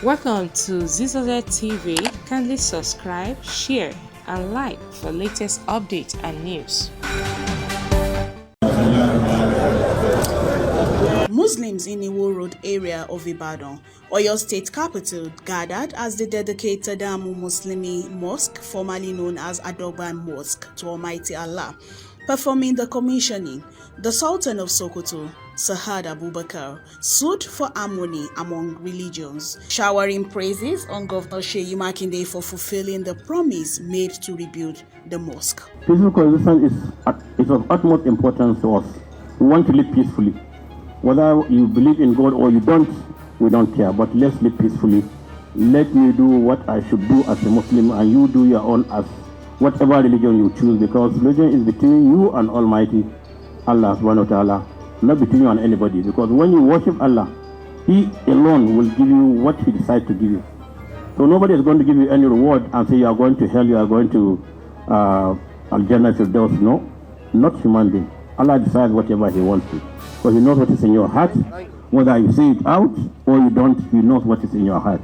Welcome to Zisodel TV. Kindly subscribe, share, and like for latest updates and news. Muslims in Iwo Road area of Ibadan, Oyo State capital, gathered as the dedicated Muslimi mosque, formerly known as Adogba Mosque, to Almighty Allah, performing the commissioning. The Sultan of Sokoto, Sa'ad Abubakar, sued for harmony among religions, showering praises on Governor Seyi Makinde for fulfilling the promise made to rebuild the mosque. Peaceful coexistence is of utmost importance to us. We want to live peacefully. Whether you believe in God or you don't, we don't care, but let's live peacefully. Let me do what I should do as a Muslim and you do your own as whatever religion you choose, because religion is between you and Almighty Allah subhanahu wa ta'ala, not between you and anybody, because when you worship Allah, He alone will give you what He decides to give you. So nobody is going to give you any reward and say you are going to hell, you are going to Al-Jannah Firdaus. No, not human being. Allah decides whatever He wants to, because He knows what is in your heart. Whether you say it out or you don't, He knows what is in your heart.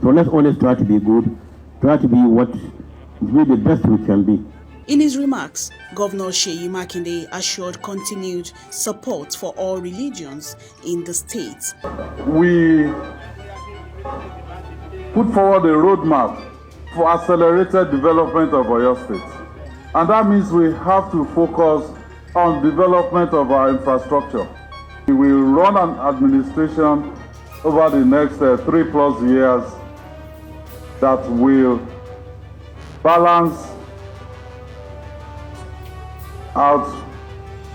So let's always try to be good, try to be the best we can be. In his remarks, Governor Seyi Makinde assured continued support for all religions in the state. We put forward a roadmap for accelerated development of Oyo State. And that means we have to focus on development of our infrastructure. We will run an administration over the next 3+ years that will balance out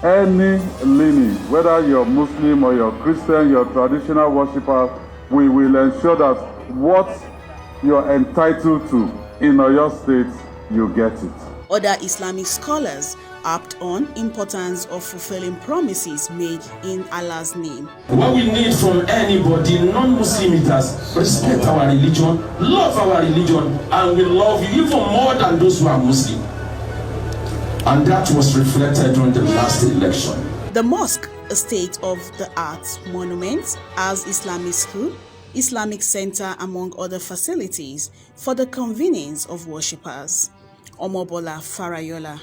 any leaning, whether you're Muslim or you're Christian, you're traditional worshiper. We will ensure that what you're entitled to in Oyo State, you get it. Other Islamic scholars harped on importance of fulfilling promises made in Allah's name. What we need from anybody, non-Muslim leaders, respect our religion, love our religion, and we love you even more than those who are Muslim. And that was reflected during the last election. The mosque, a state-of-the-art monument, has Islamic school, Islamic center, among other facilities for the convenience of worshippers. Omobola Farayola.